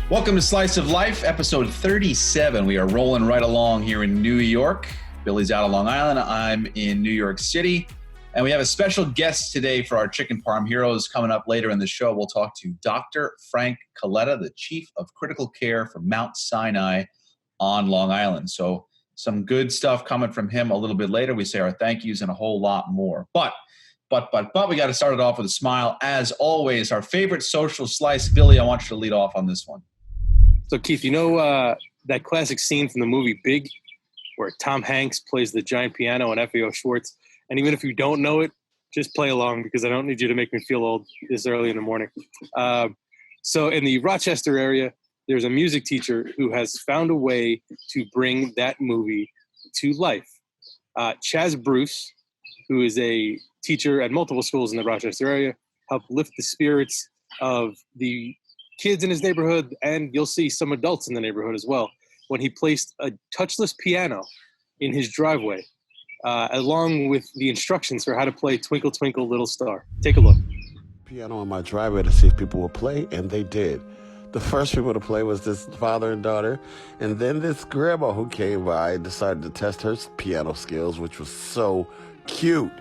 Welcome to Slice of Life, episode 37. We are rolling right along here in New York. Billy's out on Long Island. I'm in New York City. And we have a special guest today for our Chicken Parm Heroes. Coming up later in the show, we'll talk to Dr. Frank Coletta, the Chief of Critical Care for Mount Sinai on Long Island. So some good stuff coming from him a little bit later. We say our thank yous and a whole lot more. But we got to start it off with a smile. As always, our favorite social slice. Billy, I want you to lead off on this one. So, Keith, you know that classic scene from the movie Big where Tom Hanks plays the giant piano on F.A.O. Schwartz? And even if you don't know it, just play along because I don't need you to make me feel old this early in the morning. So in the Rochester area, there's a music teacher who has found a way to bring that movie to life. Chaz Bruce, who is a teacher at multiple schools in the Rochester area, helped lift the spirits of the kids in his neighborhood, and you'll see some adults in the neighborhood as well, when he placed a touchless piano in his driveway, along with the instructions for how to play Twinkle Twinkle Little Star. Take a look. Piano on my driveway to see if people would play, and they did. The first people to play was this father and daughter, and then this grandma who came by and decided to test her piano skills, which was so cute.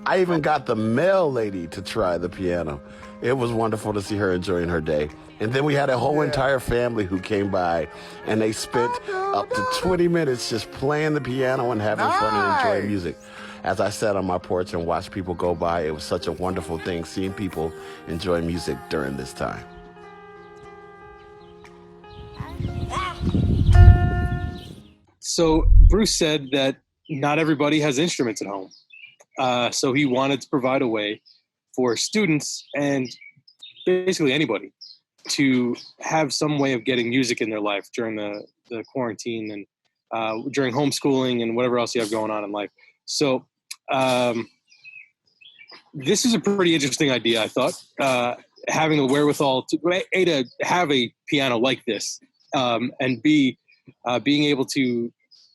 I even got the mail lady to try the piano. It was wonderful to see her enjoying her day. And then we had a whole entire family who came by, and they spent up to 20 minutes just playing the piano and having fun and enjoying music. As I sat on my porch and watched people go by, it was such a wonderful thing seeing people enjoy music during this time. So Bruce said that not everybody has instruments at home. So he wanted to provide a way for students and basically anybody to have some way of getting music in their life during the quarantine and during homeschooling and whatever else you have going on in life. So this is a pretty interesting idea, I thought, having the wherewithal to have a piano like this, and B, being able to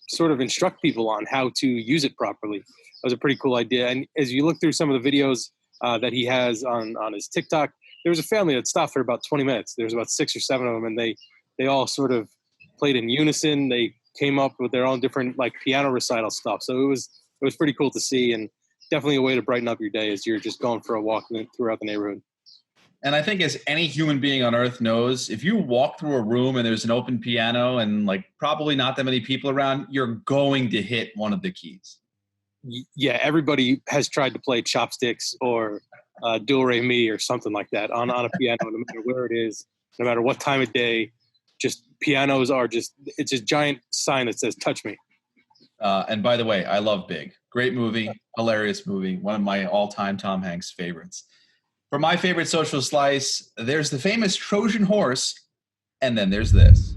sort of instruct people on how to use it properly. That was a pretty cool idea. And as you look through some of the videos that he has on his TikTok, there was a family that stopped for about 20 minutes. There was about 6 or 7 of them, and they all sort of played in unison. They came up with their own different like piano recital stuff. So it was pretty cool to see, and definitely a way to brighten up your day as you're just going for a walk throughout the neighborhood. And I think as any human being on earth knows, if you walk through a room and there's an open piano and like probably not that many people around, you're going to hit one of the keys. Yeah, everybody has tried to play chopsticks or do re mi or something like that on a piano, no matter where it is, no matter what time of day. Just pianos are it's a giant sign that says touch me. And by the way, I love Big. Great movie, hilarious movie, one of my all-time Tom Hanks favorites. For my favorite social slice, there's the famous Trojan horse, and then there's this.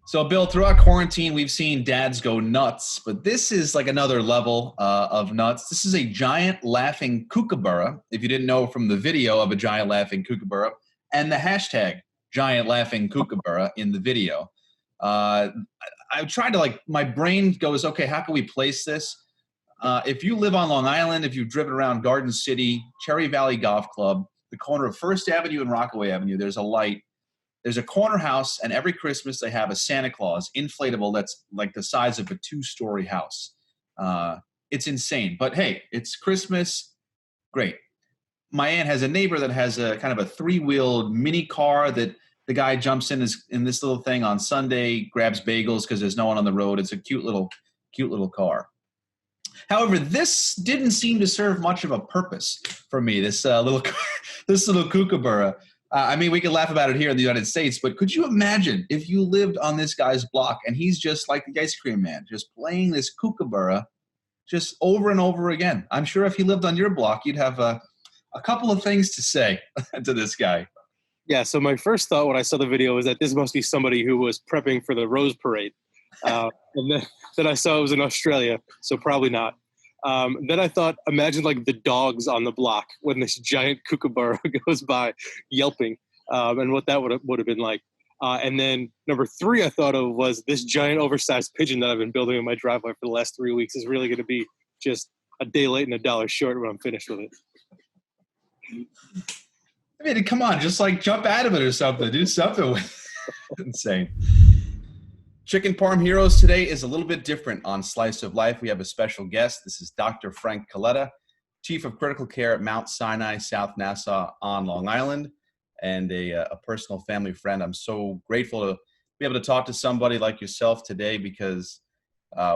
So, Bill, throughout quarantine, we've seen dads go nuts, but this is like another level of nuts. This is a giant laughing kookaburra, if you didn't know from the video of a giant laughing kookaburra, and the hashtag giant laughing kookaburra in the video. I tried to my brain goes, okay, how can we place this? If you live on Long Island, if you've driven around Garden City, Cherry Valley Golf Club, the corner of First Avenue and Rockaway Avenue, there's a light. There's a corner house, and every Christmas they have a Santa Claus inflatable that's like the size of a 2-story house. It's insane. But hey, it's Christmas. Great. My aunt has a neighbor that has a kind of a 3-wheeled mini car that the guy jumps in this little thing on Sunday, grabs bagels because there's no one on the road. It's a cute little car. However, this didn't seem to serve much of a purpose for me, this little kookaburra. I mean, we can laugh about it here in the United States, but could you imagine if you lived on this guy's block and he's just like the ice cream man, just playing this kookaburra just over and over again? I'm sure if he lived on your block, you'd have a couple of things to say to this guy. Yeah, so my first thought when I saw the video was that this must be somebody who was prepping for the Rose Parade. And then I saw it was in Australia, so probably not. Then I thought, imagine like the dogs on the block when this giant kookaburra goes by yelping, and what that would have been like. And then number 3 I thought of was this giant oversized pigeon that I've been building in my driveway for the last 3 weeks is really going to be just a day late and a dollar short when I'm finished with it. I mean, come on, just like jump out of it or something. Do something with it. Insane. Chicken Parm Heroes today is a little bit different on Slice of Life. We have a special guest. This is Dr. Frank Coletta, Chief of Critical Care at Mount Sinai, South Nassau on Long Island, and a personal family friend. I'm so grateful to be able to talk to somebody like yourself today because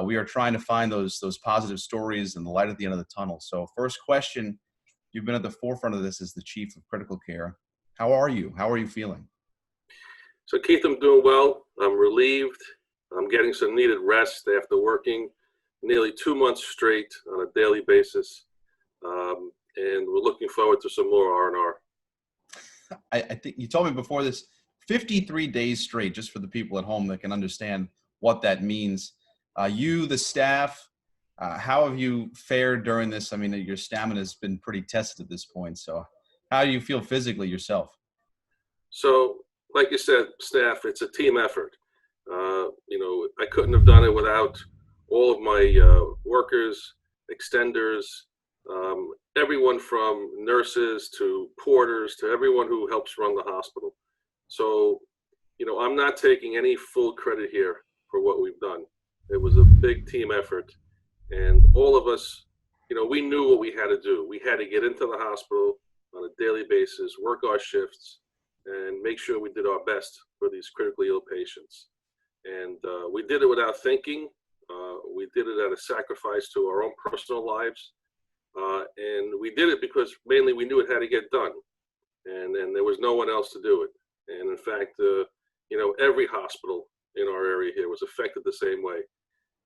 we are trying to find those positive stories and the light at the end of the tunnel. So first question, you've been at the forefront of this as the Chief of Critical Care. How are you? How are you feeling? So Keith, I'm doing well. I'm relieved. I'm getting some needed rest after working nearly 2 months straight on a daily basis. And we're looking forward to some more R&R. I think you told me before this, 53 days straight, just for the people at home that can understand what that means. You, the staff, how have you fared during this? I mean, your stamina has been pretty tested at this point. So how do you feel physically yourself? So, like you said, staff, it's a team effort. I couldn't have done it without all of my workers, extenders, everyone from nurses to porters to everyone who helps run the hospital. So, I'm not taking any full credit here for what we've done. It was a big team effort, and all of us, we knew what we had to do. We had to get into the hospital on a daily basis, work our shifts, and make sure we did our best for these critically ill patients. And we did it without thinking. We did it at a sacrifice to our own personal lives. And we did it because mainly we knew it had to get done. And there was no one else to do it. And in fact, every hospital in our area here was affected the same way.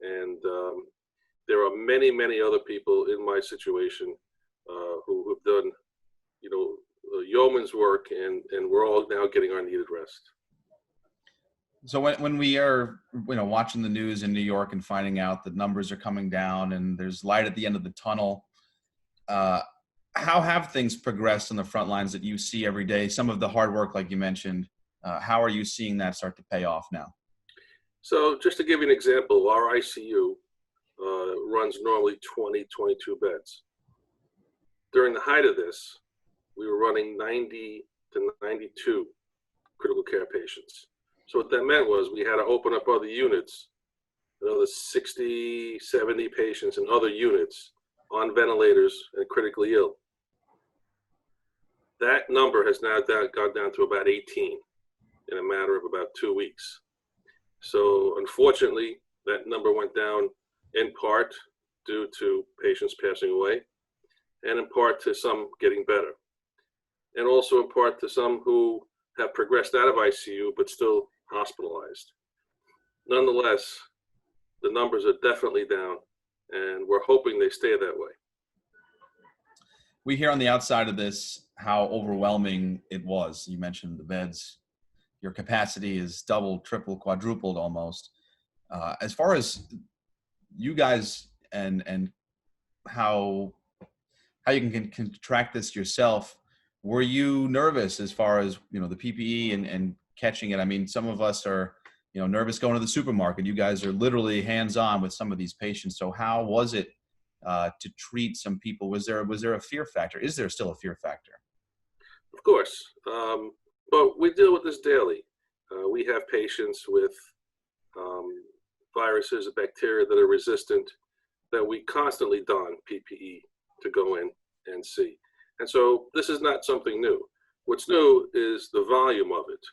And there are many, many other people in my situation who have done, yeoman's work, and we're all now getting our needed rest. So when we are, watching the news in New York and finding out that numbers are coming down and there's light at the end of the tunnel, how have things progressed on the front lines that you see every day? Some of the hard work, like you mentioned, how are you seeing that start to pay off now? So just to give you an example, our ICU runs normally 20, 22 beds. During the height of this, we were running 90 to 92 critical care patients. So what that meant was we had to open up other units, another 60, 70 patients in other units on ventilators and critically ill. That number has now gone down to about 18 in a matter of about 2 weeks. So unfortunately, that number went down in part due to patients passing away, and in part to some getting better, and also in part to some who have progressed out of ICU but still hospitalized. Nonetheless, the numbers are definitely down, and we're hoping they stay that way. We hear on the outside of this how overwhelming it was. You mentioned the beds. Your capacity is double, triple, quadrupled almost. As far as you guys and how you can track this yourself, were you nervous as far as the PPE and catching it? I mean, some of us are nervous going to the supermarket. You guys are literally hands-on with some of these patients. So how was it to treat some people? Was there a fear factor? Is there still a fear factor? Of course, but we deal with this daily. We have patients with viruses and bacteria that are resistant that we constantly don PPE to go in and see. And so this is not something new. What's new is the volume of it.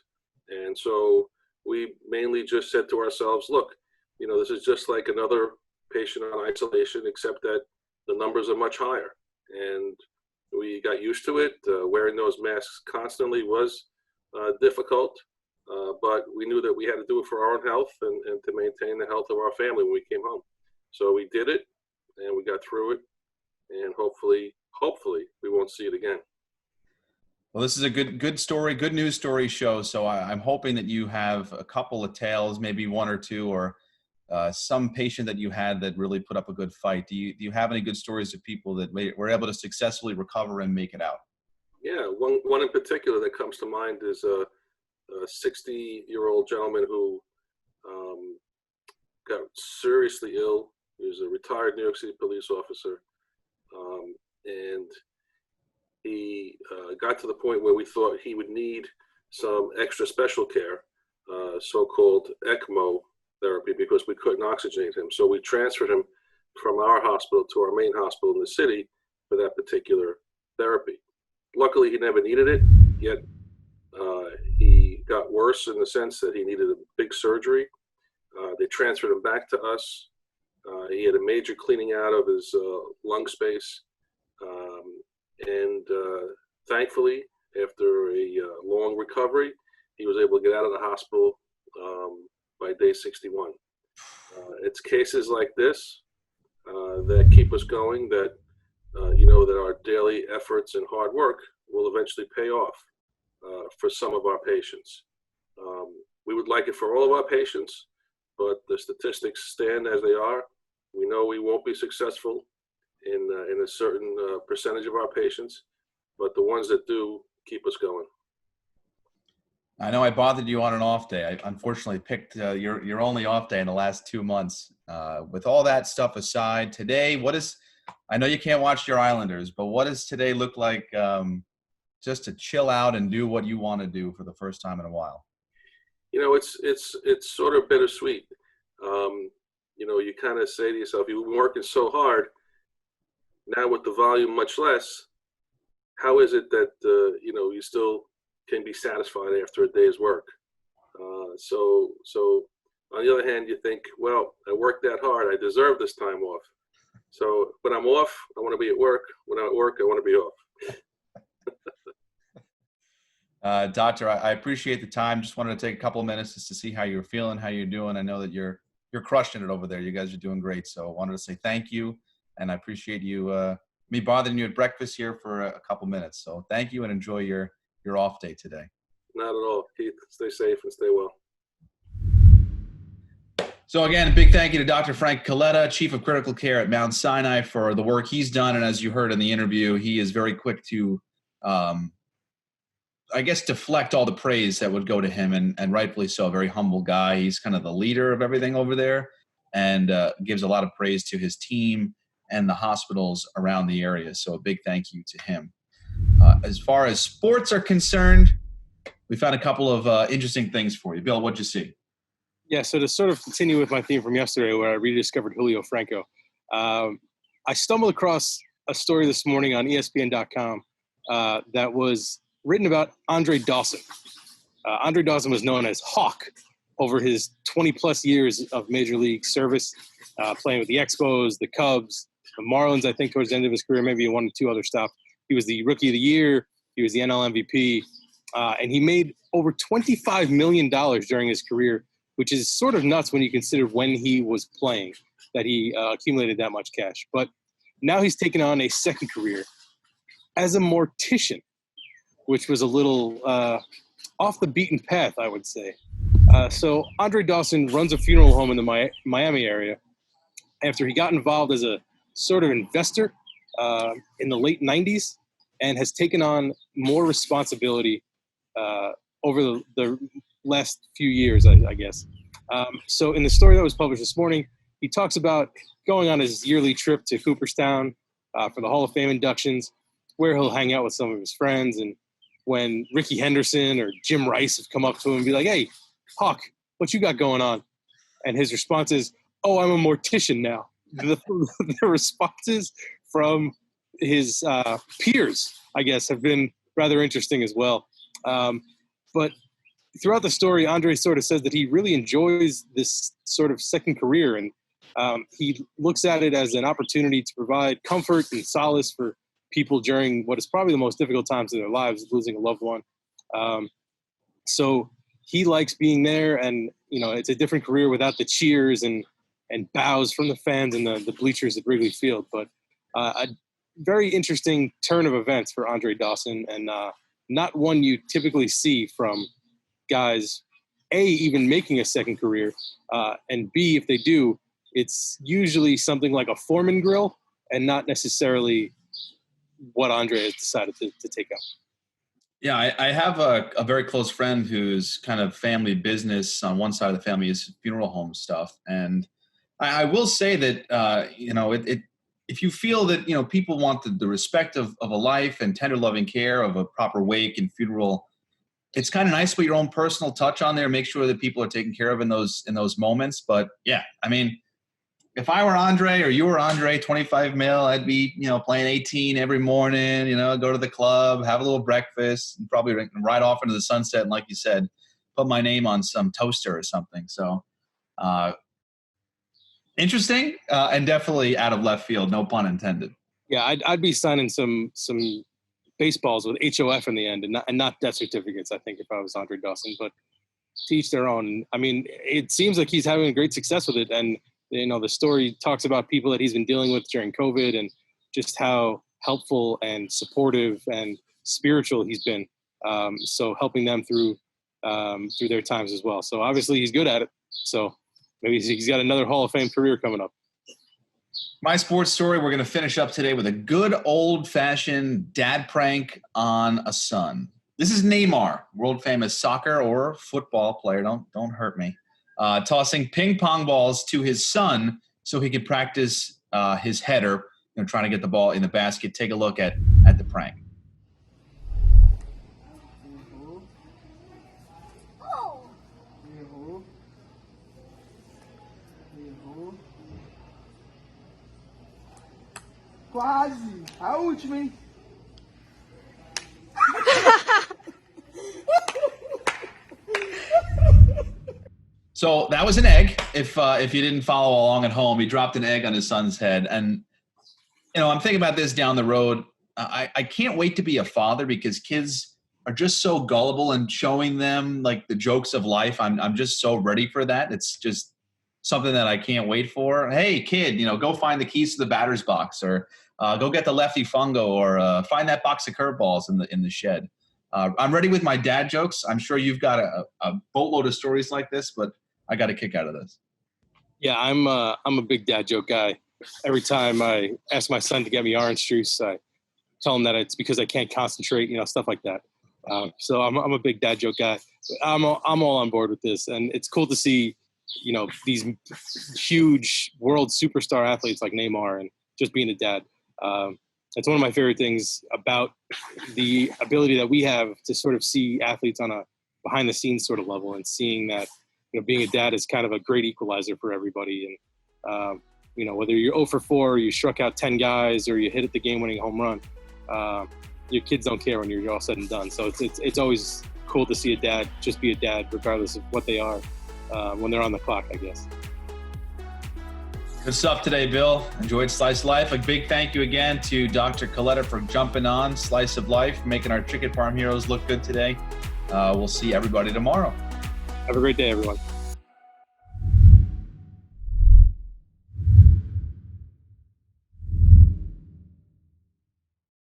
And so we mainly just said to ourselves, look, this is just like another patient on isolation, except that the numbers are much higher. And we got used to it. Wearing those masks constantly was difficult, but we knew that we had to do it for our own health and to maintain the health of our family when we came home. So we did it, and we got through it, and hopefully we won't see it again. Well, this is a good story, good news story show. So I'm hoping that you have a couple of tales, maybe one or two, or some patient that you had that really put up a good fight. Do you have any good stories of people that were able to successfully recover and make it out? Yeah, one in particular that comes to mind is a 60-year-old gentleman who got seriously ill. He was a retired New York City police officer, and he got to the point where we thought he would need some extra special care, so-called ECMO therapy, because we couldn't oxygenate him. So we transferred him from our hospital to our main hospital in the city for that particular therapy. Luckily, he never needed it, yet he got worse in the sense that he needed a big surgery. They transferred him back to us. He had a major cleaning out of his lung space. And thankfully, after a long recovery, he was able to get out of the hospital by day 61. It's cases like this that keep us going, that that our daily efforts and hard work will eventually pay off for some of our patients. We would like it for all of our patients, but the statistics stand as they are. We know we won't be successful in a certain percentage of our patients, but the ones that do keep us going. I know I bothered you on an off day. I unfortunately picked your only off day in the last 2 months. With all that stuff aside, today, I know you can't watch your Islanders, but what does today look like just to chill out and do what you want to do for the first time in a while? It's sort of bittersweet. You kind of say to yourself, you've been working so hard. Now with the volume much less, how is it that you still can be satisfied after a day's work? So on the other hand, you think, well, I worked that hard, I deserve this time off. So when I'm off, I want to be at work. When I'm at work, I want to be off. Doctor, I appreciate the time. Just wanted to take a couple of minutes just to see how you're feeling, how you're doing. I know that you're crushing it over there. You guys are doing great. So I wanted to say thank you, and I appreciate you me bothering you at breakfast here for a couple minutes. So thank you, and enjoy your off day today. Not at all, Keith. Stay safe and stay well. So again, a big thank you to Dr. Frank Coletta, Chief of Critical Care at Mount Sinai, for the work he's done. And as you heard in the interview, he is very quick to, deflect all the praise that would go to him, and rightfully so. A very humble guy. He's kind of the leader of everything over there, and gives a lot of praise to his team and the hospitals around the area. So a big thank you to him. As far as sports are concerned, we found a couple of interesting things for you. Bill, what'd you see? Yeah, so to sort of continue with my theme from yesterday, where I rediscovered Julio Franco, I stumbled across a story this morning on ESPN.com that was written about Andre Dawson. Andre Dawson was known as Hawk over his 20-plus years of Major League service, playing with the Expos, the Cubs, the Marlins, I think towards the end of his career, maybe one or two other stops. He was the Rookie of the Year. He was the NL MVP. And he made over $25 million during his career, which is sort of nuts when you consider when he was playing, that he accumulated that much cash. But now he's taken on a second career as a mortician, which was a little off the beaten path, I would say. So Andre Dawson runs a funeral home in the Miami area after he got involved as a sort of investor in the late 90s, and has taken on more responsibility over the last few years, I guess. So in the story that was published this morning, he talks about going on his yearly trip to Cooperstown for the Hall of Fame inductions, where he'll hang out with some of his friends. And when Ricky Henderson or Jim Rice have come up to him and be like, "Hey, Hawk, what you got going on?" And his response is, "Oh, I'm a mortician now." The responses from his peers, I guess, have been rather interesting as well. But throughout the story, Andre sort of says that he really enjoys this sort of second career, and he looks at it as an opportunity to provide comfort and solace for people during what is probably the most difficult times in their lives, losing a loved one. So he likes being there, and it's a different career without the cheers and bows from the fans and the bleachers at Wrigley Field. But a very interesting turn of events for Andre Dawson, and not one you typically see from guys A, even making a second career, and B, if they do, it's usually something like a Foreman grill and not necessarily what Andre has decided to take up. Yeah, I have a very close friend whose kind of family business on one side of the family is funeral home stuff. And I will say that, if you feel that, people want the respect of a life and tender loving care of a proper wake and funeral, it's kind of nice to put your own personal touch on there, make sure that people are taken care of in those moments. But yeah, I mean, if I were Andre or you were Andre, 25 mil, I'd be, playing 18 every morning, go to the club, have a little breakfast, and probably ride off into the sunset. And like you said, put my name on some toaster or something. So interesting and definitely out of left field, no pun intended. Yeah, I'd be signing some baseballs with HOF in the end and not death certificates, I think, if I was Andre Dawson. But to each their own. I mean, it seems like he's having great success with it. And the story talks about people that he's been dealing with during COVID and just how helpful and supportive and spiritual he's been. So helping them through their times as well. So obviously he's good at it. So maybe he's got another Hall of Fame career coming up. My sports story, we're going to finish up today with a good old-fashioned dad prank on a son. This is Neymar, world-famous soccer or football player. Don't hurt me. Tossing ping pong balls to his son so he could practice his header, trying to get the ball in the basket. Take a look at the prank. Quase! A última, hein? So that was an egg. If you didn't follow along at home, he dropped an egg on his son's head. And, I'm thinking about this down the road. I can't wait to be a father because kids are just so gullible, and showing them like the jokes of life. I'm just so ready for that. It's just something that I can't wait for. Hey, kid, go find the keys to the batter's box, or go get the lefty fungo, or find that box of curveballs in the shed. I'm ready with my dad jokes. I'm sure you've got a boatload of stories like this, but I got a kick out of this. Yeah, I'm a big dad joke guy. Every time I ask my son to get me orange juice, I tell him that it's because I can't concentrate, stuff like that. So I'm a big dad joke guy. I'm all on board with this, and it's cool to see, these huge world superstar athletes like Neymar and just being a dad. It's one of my favorite things about the ability that we have to sort of see athletes on a behind the scenes sort of level, and seeing that, being a dad is kind of a great equalizer for everybody. And, whether you're 0 for 4, or you struck out 10 guys, or you hit the game-winning home run, your kids don't care when you're all said and done. So it's always cool to see a dad just be a dad, regardless of what they are, when they're on the clock, I guess. Good stuff today, Bill. Enjoyed Slice of Life. A big thank you again to Dr. Coletta for jumping on Slice of Life, making our Chicken Parm Heroes look good today. We'll see everybody tomorrow. Have a great day, everyone.